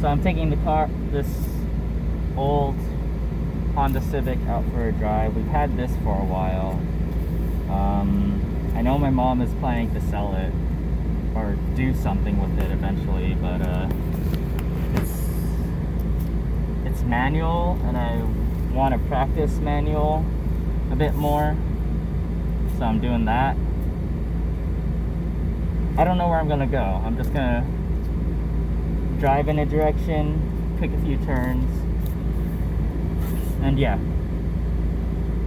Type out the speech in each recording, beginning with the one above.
So I'm taking this old Honda Civic out for a drive. We've had this for a while. I know my mom is planning to sell it or do something with it eventually, but it's manual, and I want to practice manual a bit more, so I'm doing that. I don't know where I'm gonna go. I'm just gonna drive in a direction, pick a few turns, and yeah.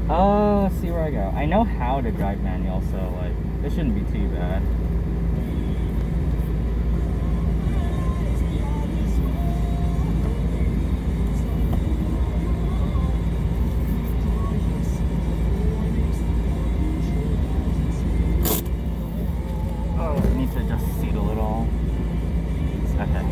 Oh, let's see where I go. I know how to drive manual, so like it shouldn't be too bad. Oh, I need to adjust the seat a little. Okay.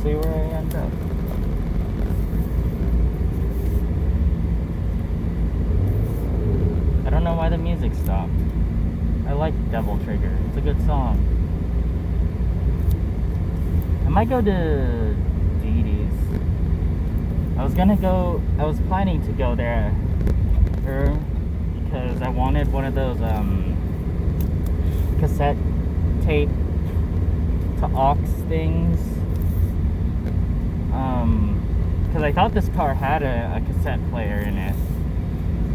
See where I end up. I don't know why the music stopped. I like Devil Trigger. It's a good song. I might go to Didi's. I was planning to go there because I wanted one of those cassette tape to aux things. Because I thought this car had a cassette player in it.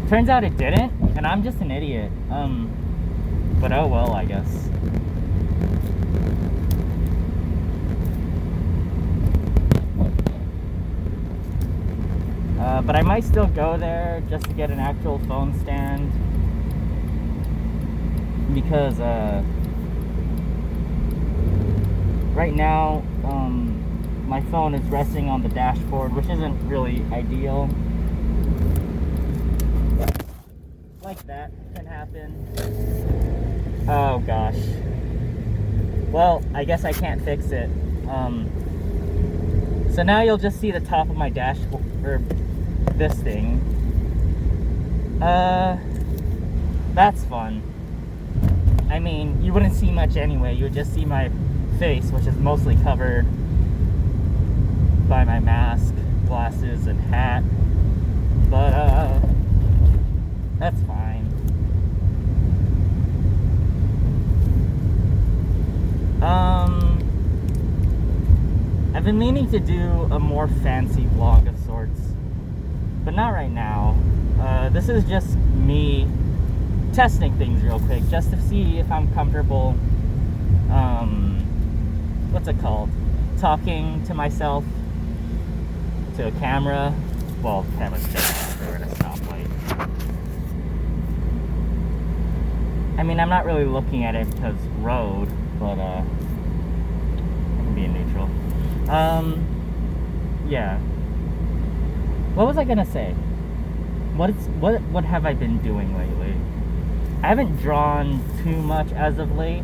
Turns out it didn't, and I'm just an idiot. But oh well, I guess. But I might still go there just to get an actual phone stand, because right now my phone is resting on the dashboard, which isn't really ideal. Like that can happen. Oh gosh. Well, I guess I can't fix it. So now you'll just see the top of my dashboard, or this thing. That's fun. I mean, you wouldn't see much anyway. You would just see my face, which is mostly covered by my mask, glasses, and hat. But that's fine. I've been meaning to do a more fancy vlog of sorts, but not right now. This is just me testing things real quick, just to see if I'm comfortable, what's it called? Talking to myself, to a camera. Well, the camera's just there at a stoplight. I mean, I'm not really looking at it because road, but I can be in neutral. Yeah. What was I gonna say? What have I been doing lately? I haven't drawn too much as of late.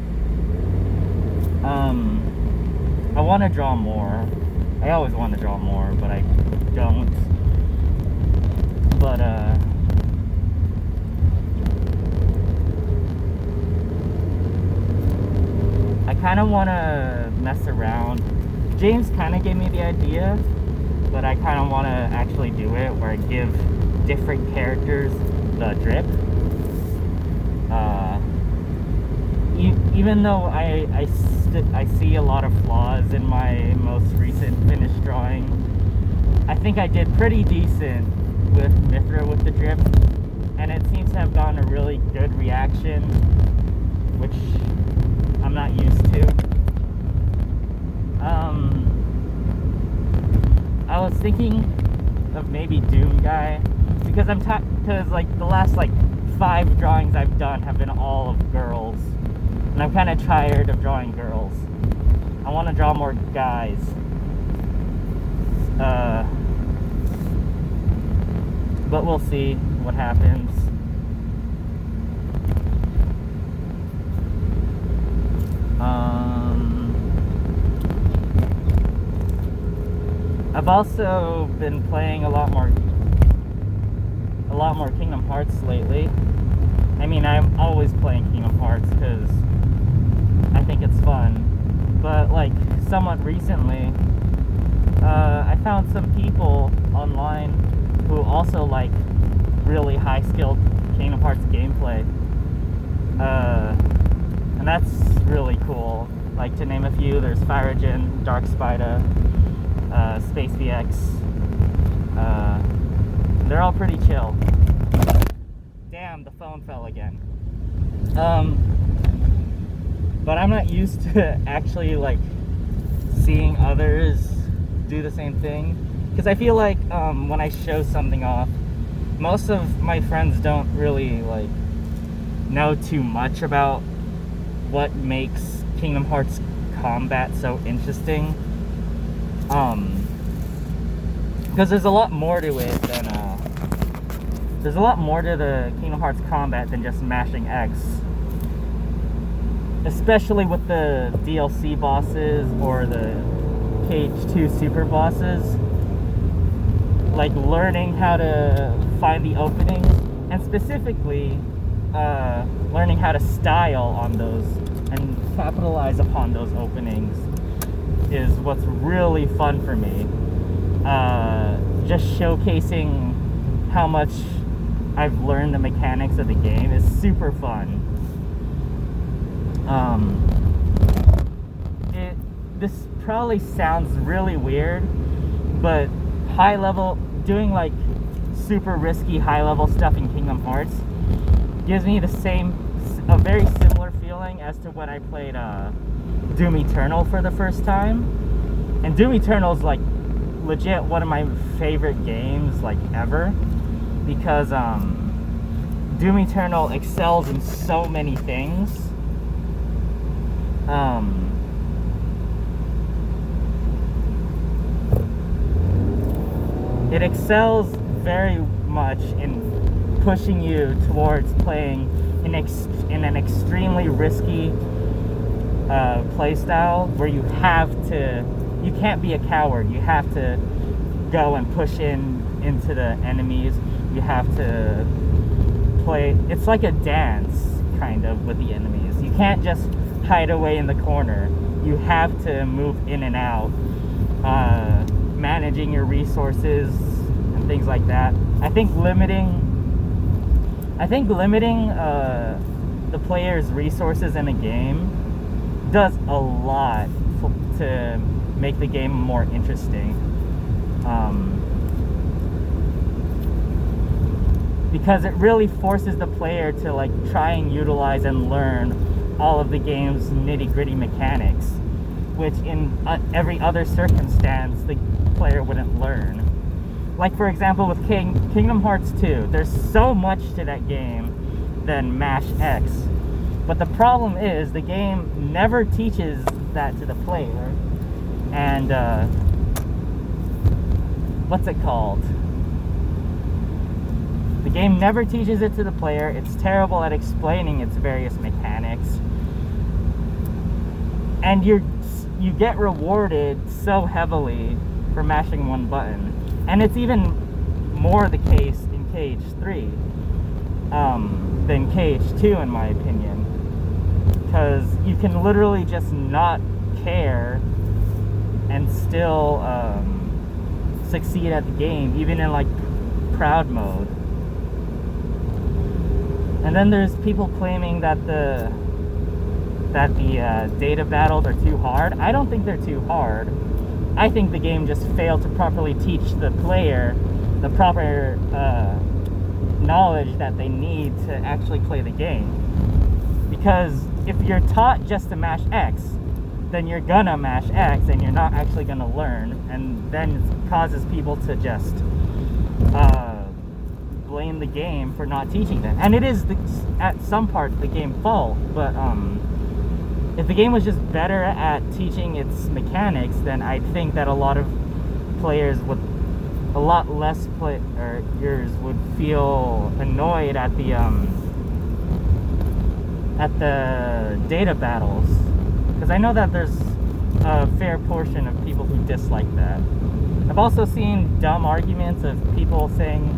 I want to draw more. I always want to draw more, but I don't. But I kind of want to mess around. James kind of gave me the idea, but I kind of want to actually do it, where I give different characters the drip. Even though I see a lot of flaws in my most recent finished drawing, I think I did pretty decent with Mithra with the drip, and it seems to have gotten a really good reaction, which I'm not used to. I was thinking of maybe Doom Guy, because because like the last like 5 drawings I've done have been all of girls, and I'm kind of tired of drawing girls. I want to draw more guys. but we'll see what happens. I've also been playing a lot more Kingdom Hearts lately. I mean, I'm always playing Kingdom Hearts because I think it's fun. But like somewhat recently, I found some people online who also like really high-skilled Kingdom Hearts gameplay. And that's really cool. Like, to name a few, there's Phyrogen, Dark Spider, Space VX. They're all pretty chill. Damn, the phone fell again. But I'm not used to actually like seeing others do the same thing, because I feel like when I show something off, most of my friends don't really like know too much about what makes Kingdom Hearts combat so interesting. Because there's a lot more to it than there's a lot more to the Kingdom Hearts combat than just mashing X. Especially with the DLC bosses or the KH2 super bosses. Like learning how to find the openings, and specifically learning how to style on those and capitalize upon those openings is what's really fun for me. Just showcasing how much I've learned the mechanics of the game is super fun. This probably sounds really weird, but doing like super risky high level stuff in Kingdom Hearts gives me a very similar feeling as to when I played Doom Eternal for the first time. And Doom Eternal is like legit one of my favorite games like ever, because Doom Eternal excels in so many things. It excels very much in pushing you towards playing in an extremely risky playstyle where you can't be a coward. You have to go and push into the enemies. You have to play. It's like a dance kind of with the enemies. You can't just hide away in the corner. You have to move in and out, managing your resources and things like that. I think limiting the player's resources in a game does a lot to make the game more interesting. Because it really forces the player to like try and utilize and learn all of the game's nitty-gritty mechanics, which in every other circumstance the player wouldn't learn. Like, for example, with Kingdom Hearts 2, there's so much to that game than Mash X. But the problem is the game never teaches that to the player. And what's it called? The game never teaches it to the player. It's terrible at explaining its various mechanics. And you get rewarded so heavily for mashing one button. And it's even more the case in KH3 than KH2, in my opinion. Because you can literally just not care and still succeed at the game, even in like proud mode. And then there's people claiming that the data battles are too hard. I don't think they're too hard. I think the game just failed to properly teach the player the proper knowledge that they need to actually play the game. Because if you're taught just to mash X, then you're gonna mash X and you're not actually gonna learn, and then it causes people to just blame the game for not teaching them. And it is at some part the game's fault, but if the game was just better at teaching its mechanics, then I think that a lot of players would a lot less players would feel annoyed at the data battles, because I know that there's a fair portion of people who dislike that. I've also seen dumb arguments of people saying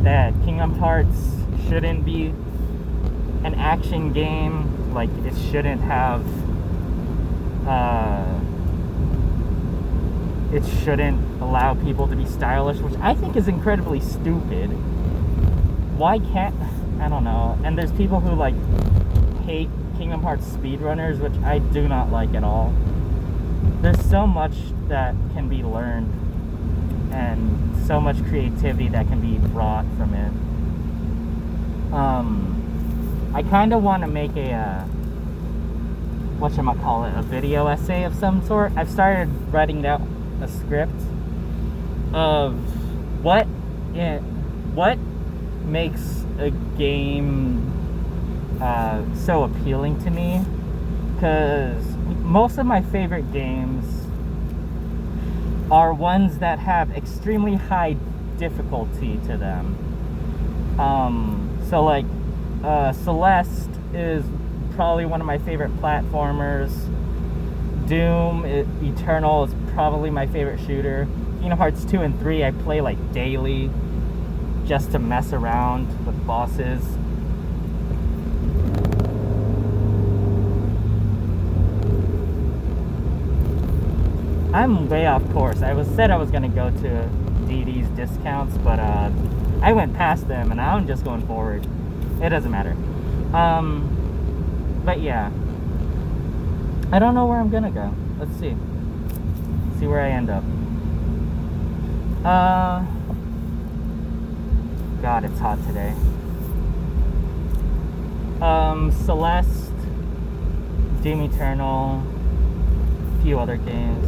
that Kingdom Hearts shouldn't be an action game, like it shouldn't have it shouldn't allow people to be stylish, which I think is incredibly stupid. Why can't, I don't know. And there's people who like hate Kingdom Hearts speedrunners, which I do not like at all. There's so much that can be learned and so much creativity that can be brought from it. I kind of want to make a a video essay of some sort. I've started writing out a script of what makes a game so appealing to me, because most of my favorite games are ones that have extremely high difficulty to them. So like Celeste is probably one of my favorite platformers. Doom Eternal is probably my favorite shooter. Kingdom Hearts 2 and 3 I play like daily just to mess around with bosses. I'm way off course. I said I was gonna go to DD's discounts, but I went past them and now I'm just going forward. It doesn't matter. But yeah, I don't know where I'm gonna go. Let's see where I end up. God, it's hot today. Celeste, Doom Eternal, a few other games.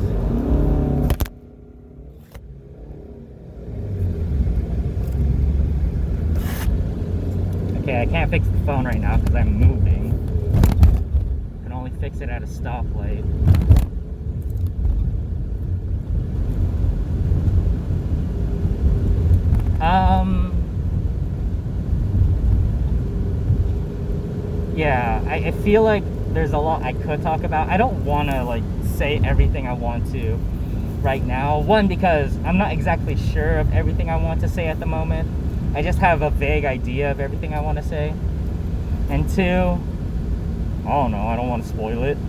Okay, I can't fix the phone right now because I'm moving. I can only fix it at a stoplight. Yeah, I feel like there's a lot I could talk about. I don't want to like say everything I want to right now. One, because I'm not exactly sure of everything I want to say at the moment. I just have a vague idea of everything I want to say. And two, I don't know, I don't want to spoil it.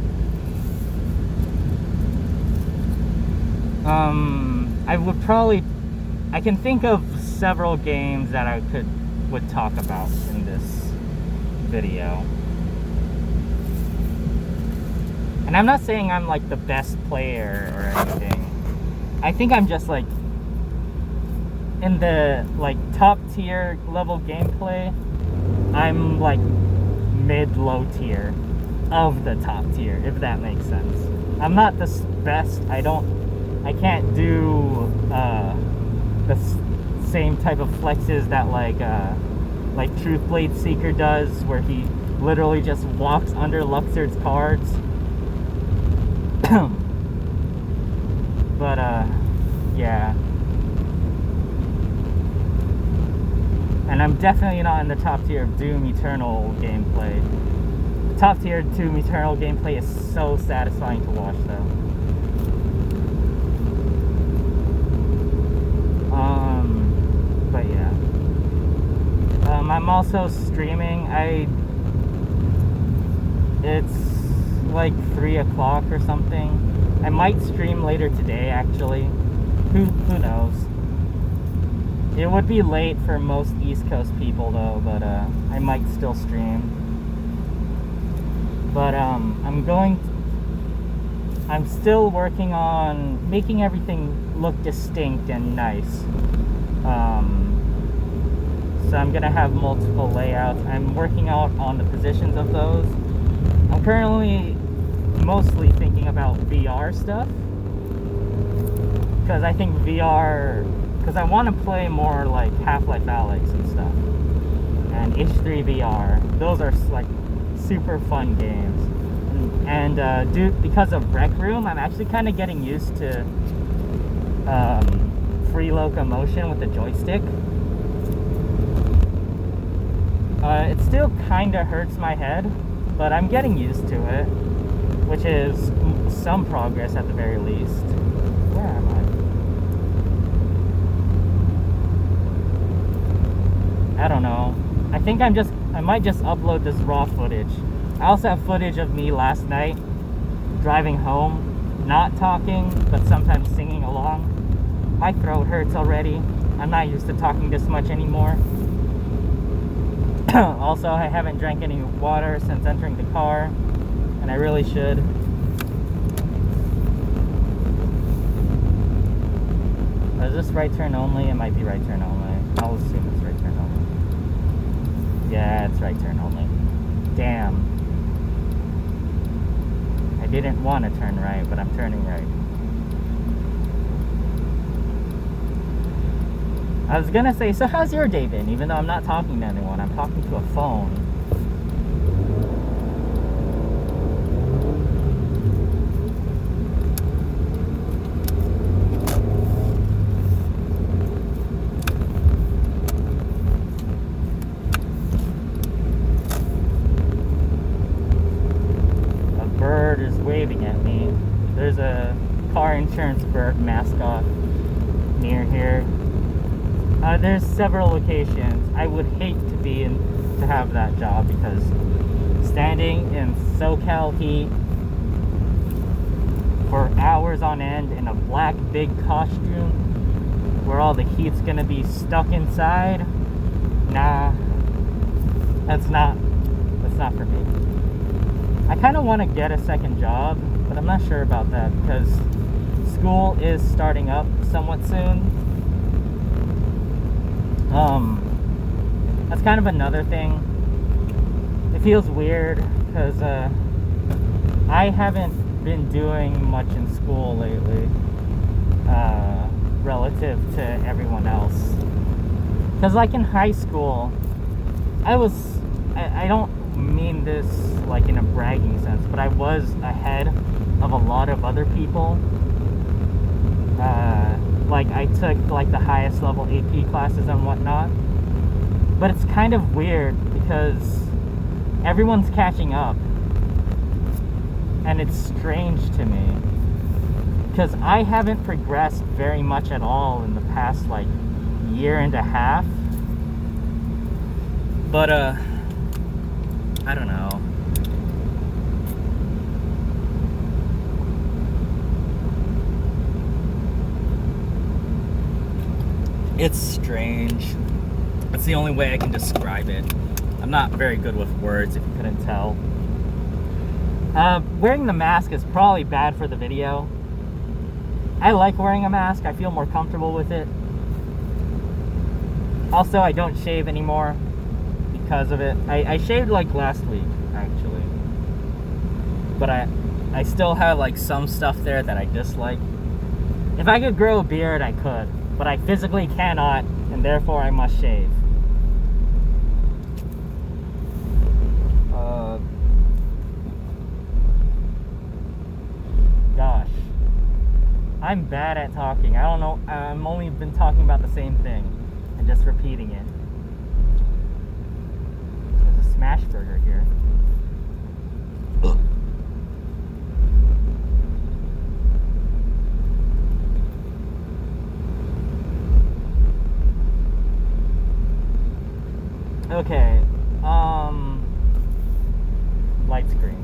I can think of several games that I would talk about in this video. And I'm not saying I'm like the best player or anything. I think I'm just like in the like top tier level gameplay. I'm like mid-low tier of the top tier, if that makes sense. I'm not the best. I can't do the same type of flexes that like Truthblade Seeker does, where he literally just walks under Luxord's cards. But yeah. And I'm definitely not in the top tier of Doom Eternal gameplay. The top tier Doom Eternal gameplay is so satisfying to watch though. But yeah. I'm also streaming. It's like 3 o'clock or something. I might stream later today actually. Who knows? It would be late for most East Coast people though, but I might still stream. But I'm still working on making everything look distinct and nice. So I'm gonna have multiple layouts. I'm working out on the positions of those. I'm currently mostly thinking about VR stuff, because I think VR, because I want to play more like Half-Life Alyx and stuff, and H3 VR. Those are like super fun games. And because of Rec Room, I'm actually kind of getting used to free locomotion with the joystick. It still kind of hurts my head, but I'm getting used to it, which is some progress at the very least. Where am I? I don't know. I think I might just upload this raw footage. I also have footage of me last night driving home, not talking, but sometimes singing along. My throat hurts already. I'm not used to talking this much anymore. Also, I haven't drank any water since entering the car, and I really should. Is this right turn only? It might be right turn only. I'll assume it's right turn only. Yeah, it's right turn only. Damn. I didn't want to turn right, but I'm turning right. I was gonna say, so how's your day been? Even though I'm not talking to anyone, I'm talking to a phone. A bird is waving at me. There's a car insurance bird mascot near here. There's several locations. I would hate to have that job, because standing in SoCal heat for hours on end in a black big costume where all the heat's gonna be stuck inside, nah, that's not for me. I kind of want to get a second job, but I'm not sure about that because school is starting up somewhat soon. That's kind of another thing. It feels weird because I haven't been doing much in school lately relative to everyone else. Because like in high school, I don't mean this like in a bragging sense, but I was ahead of a lot of other people. Like I took like the highest level AP classes and whatnot. But it's kind of weird because everyone's catching up. And it's strange to me. Because I haven't progressed very much at all in the past like year and a half. But I don't know. It's strange. That's the only way I can describe it. I'm not very good with words, if you couldn't tell. Wearing the mask is probably bad for the video. I like wearing a mask. I feel more comfortable with it. Also, I don't shave anymore because of it. I shaved like last week, actually. But I still have like some stuff there that I dislike. If I could grow a beard, I could. But I physically cannot, and therefore I must shave. Gosh. I'm bad at talking. I don't know. I've only been talking about the same thing and just repeating it. There's a smash burger here. Okay, light screen.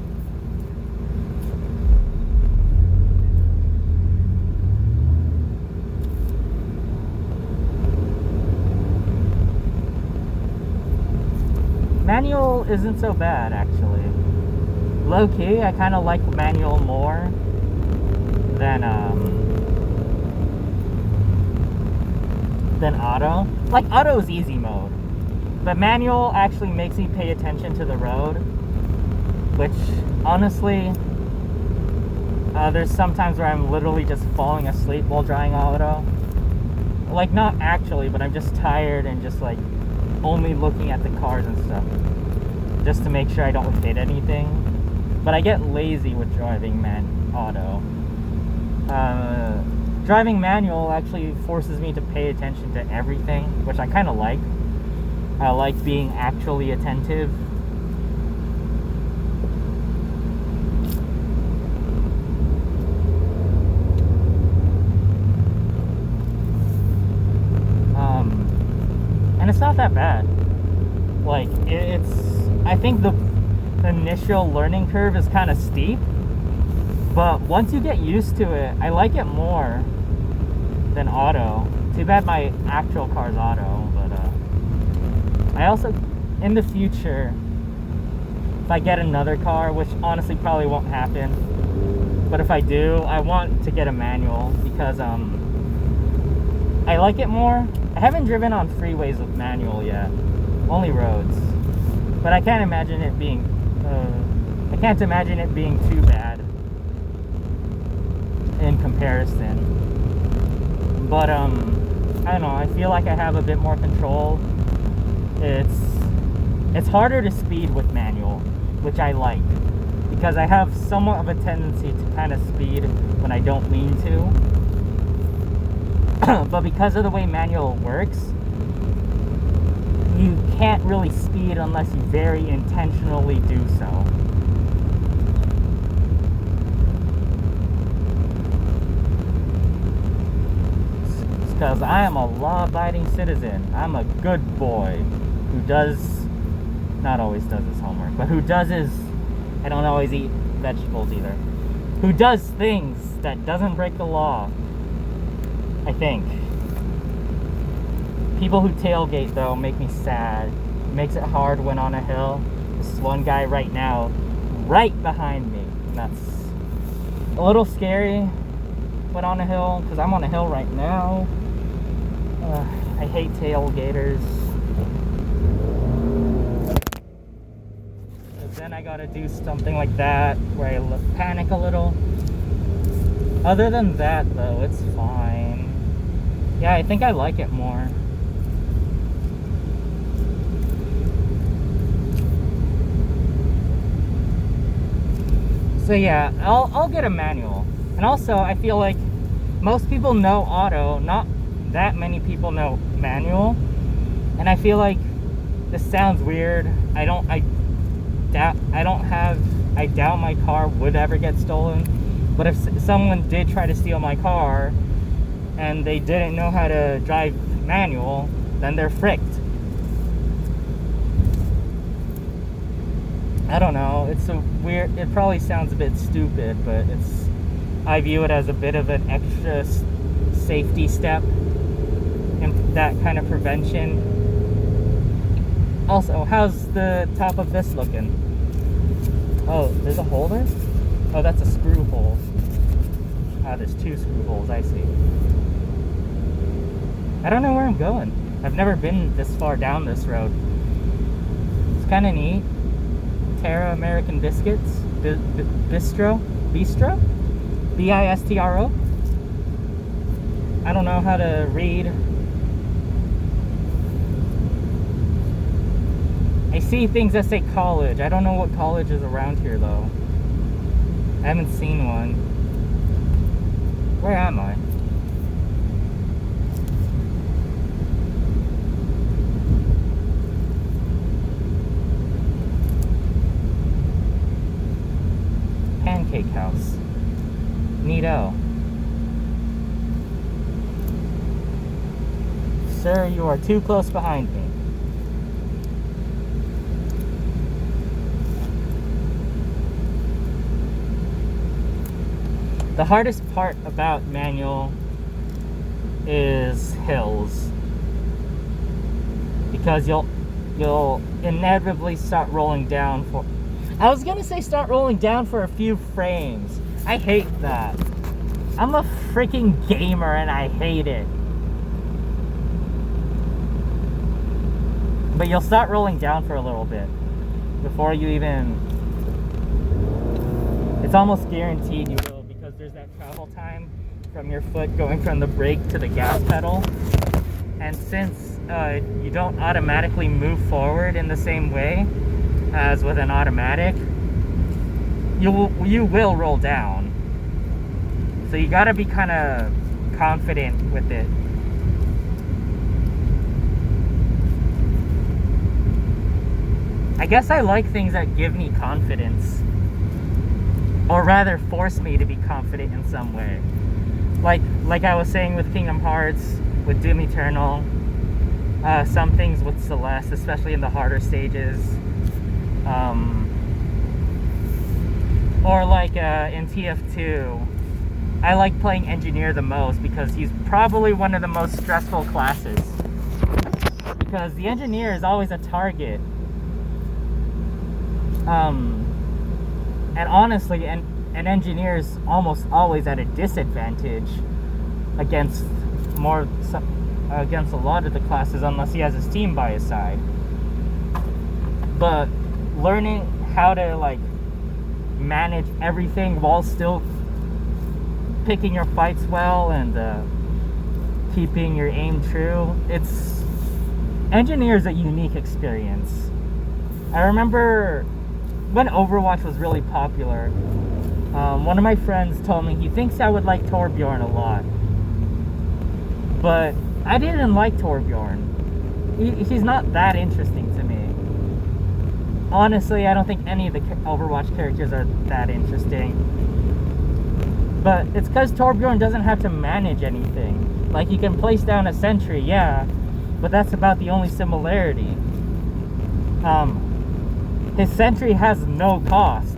Manual isn't so bad, actually. Low-key, I kind of like manual more than auto. Like, auto is easy mode. But manual actually makes me pay attention to the road, which honestly, there's sometimes where I'm literally just falling asleep while driving auto. Like, not actually, but I'm just tired and just like only looking at the cars and stuff just to make sure I don't hit anything. But I get lazy with driving auto. driving manual actually forces me to pay attention to everything, which I kind of like. I like being actually attentive. And it's not that bad. Like, I think the initial learning curve is kind of steep, but once you get used to it, I like it more than auto. Too bad my actual car's auto, but I also, in the future, if I get another car, which honestly probably won't happen, but if I do, I want to get a manual because I like it more. I haven't driven on freeways with manual yet, only roads, but I can't imagine it being too bad in comparison. But I don't know, I feel like I have a bit more control. It's harder to speed with manual, which I like, because I have somewhat of a tendency to kind of speed when I don't mean to. But because of the way manual works, you can't really speed unless you very intentionally do so. Because I am a law-abiding citizen. I'm a good boy who not always does his homework, but I don't always eat vegetables either, who does things that doesn't break the law, I think. People who tailgate, though, make me sad. It makes it hard when on a hill. This one guy right now, right behind me. And that's a little scary when on a hill, because I'm on a hill right now. I hate tailgaters. But then I gotta do something like that, where I panic a little. Other than that, though, it's fine. Yeah, I think I like it more. So yeah, I'll get a manual. And also, I feel like most people know auto, not that many people know manual. And I feel like this sounds weird. I doubt my car would ever get stolen. But if someone did try to steal my car and they didn't know how to drive manual, then they're fricked. I don't know, it probably sounds a bit stupid, but I view it as a bit of an extra safety step in that kind of prevention. Also, how's the top of this looking? Oh, there's a hole there? Oh, that's a screw hole. Ah, there's two screw holes, I see. I don't know where I'm going. I've never been this far down this road. It's kind of neat. Terra American Biscuits. Bistro? Bistro? B-I-S-T-R-O? I don't know how to read. I see things that say college. I don't know what college is around here, though. I haven't seen one. Where am I? Pancake House. Neato. Sir, you are too close behind me. The hardest part about manual is hills, because you'll inevitably start rolling down for, I was gonna say start rolling down for a few frames. I hate that. I'm a freaking gamer and I hate it. But you'll start rolling down for a little bit before you even, it's almost guaranteed you will, because there's that travel time from your foot going from the brake to the gas pedal. And since you don't automatically move forward in the same way as with an automatic, you will roll down. So you gotta be kind of confident with it. I guess I like things that give me confidence, or rather force me to be confident in some way. Like I was saying with Kingdom Hearts, with Doom Eternal, some things with Celeste, especially in the harder stages, or like in TF2, I like playing Engineer the most because he's probably one of the most stressful classes, because the Engineer is always a target. And honestly, an engineer is almost always at a disadvantage against against a lot of the classes, unless he has his team by his side. But learning how to like manage everything while still picking your fights well and keeping your aim true, Engineer's a unique experience. I remember when Overwatch was really popular, one of my friends told me he thinks I would like Torbjorn a lot. But I didn't like Torbjorn. He's not that interesting to me. Honestly, I don't think any of the Overwatch characters are that interesting. But it's because Torbjorn doesn't have to manage anything. Like, he can place down a sentry, yeah, but that's about the only similarity. His sentry has no cost.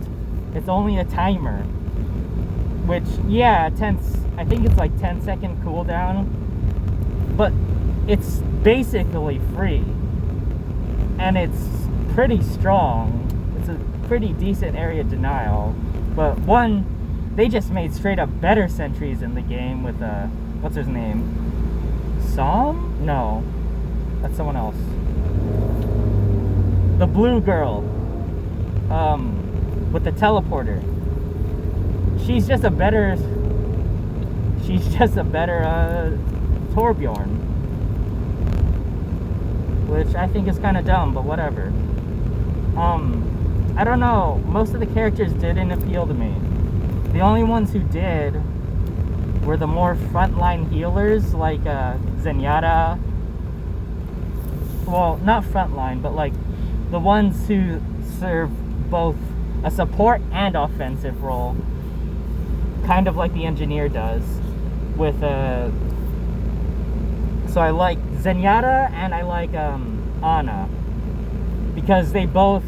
It's only a timer. Which, yeah, I think it's like 10-second cooldown. But it's basically free. And it's pretty strong. It's a pretty decent area denial. But they just made straight up better sentries in the game with, what's his name? Som? No. That's someone else. The blue girl. With the teleporter. She's just a better Torbjorn. Which I think is kind of dumb, but whatever. I don't know. Most of the characters didn't appeal to me. The only ones who did were the more frontline healers, like Zenyatta. Well, not frontline, but like the ones who serve both a support and offensive role, kind of like the Engineer does. So I like Zenyatta and I like Ana, because they both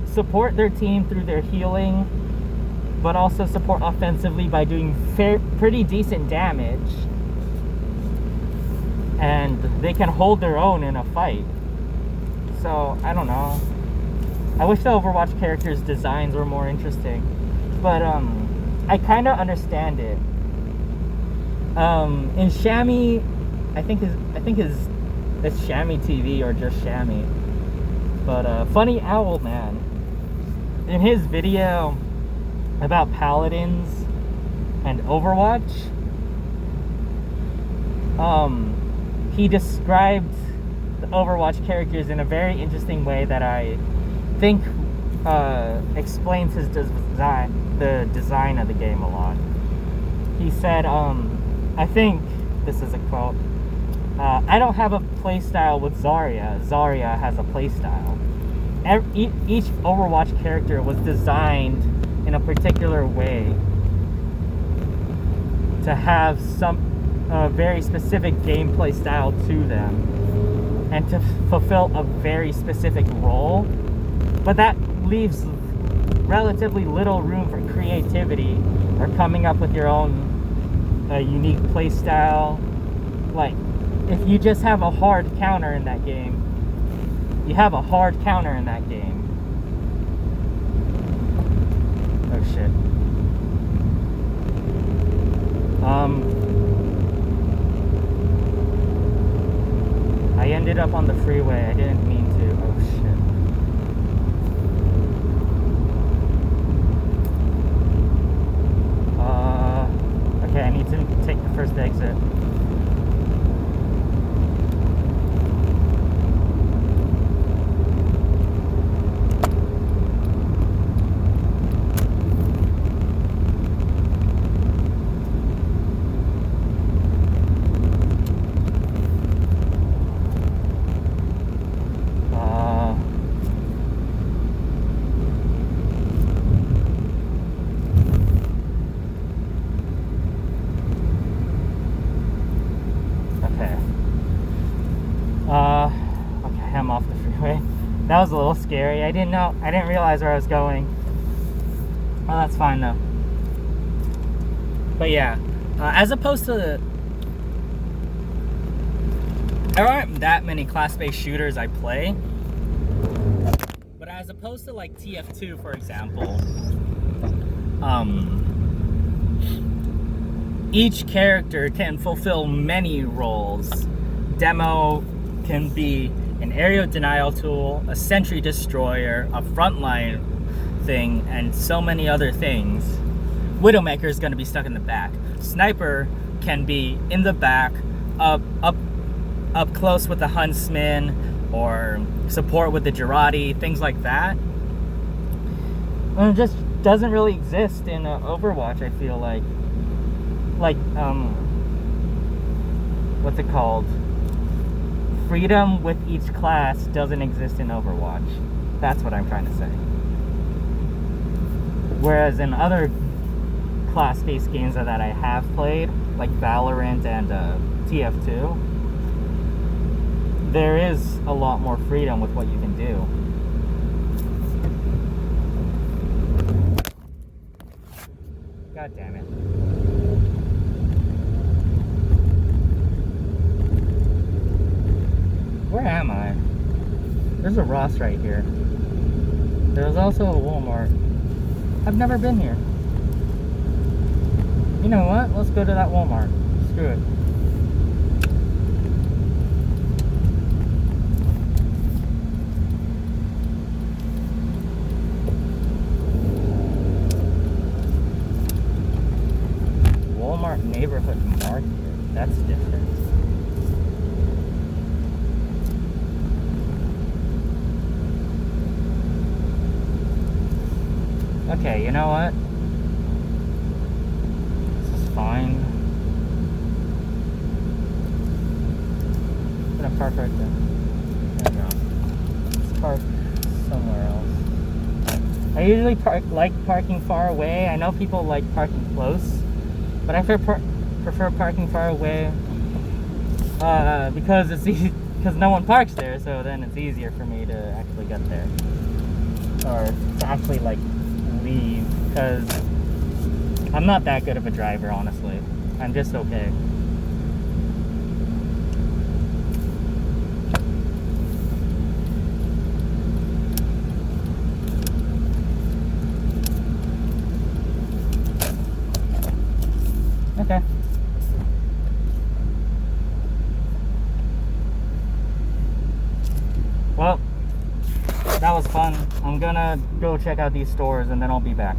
support their team through their healing, but also support offensively by doing pretty decent damage, and they can hold their own in a fight. So I don't know. I wish the Overwatch characters' designs were more interesting, but I kind of understand it. In Shammy, I think it's Shammy TV or just Shammy, but Funny Owl Man, in his video about Paladins and Overwatch, he described the Overwatch characters in a very interesting way that I think explains the design of the game a lot. He said, I think, this is a quote, I don't have a playstyle with Zarya. Zarya has a playstyle. Each Overwatch character was designed in a particular way to have some very specific gameplay style to them and to fulfill a very specific role. But that leaves relatively little room for creativity or coming up with your own unique playstyle. Like, if you just have a hard counter in that game, you have a hard counter in that game. Oh shit. I ended up on the freeway. I didn't mean to. Oh shit. Okay, I need to take the first exit. hem off the freeway. That was a little scary. I didn't realize where I was going. Well, that's fine though. But yeah, as opposed to, there aren't that many class-based shooters I play. But as opposed to like TF2, for example, each character can fulfill many roles. Demo can be an area denial tool, a sentry destroyer, a frontline thing, and so many other things. Widowmaker is going to be stuck in the back. Sniper can be in the back, up close with the Huntsman, or support with the Girardi, things like that. And it just doesn't really exist in Overwatch, I feel like. What's it called? Freedom with each class doesn't exist in Overwatch. That's what I'm trying to say. Whereas in other class-based games that I have played, like Valorant and TF2, there is a lot more freedom with what you can do. God damn it. Where am I? There's a Ross right here. There's also a Walmart. I've never been here. You know what? Let's go to that Walmart. Screw it. Walmart neighborhood market. That's different. Okay, you know what? This is fine. I'm gonna park right there. There we go. Let's park somewhere else. I usually like parking far away. I know people like parking close, but I prefer parking far away because it's easy, because no one parks there, so then it's easier for me to actually get there, or to actually like leave, because I'm not that good of a driver, honestly. I'm just okay. Okay. Well, that was fun. I'm gonna go check out these stores and then I'll be back.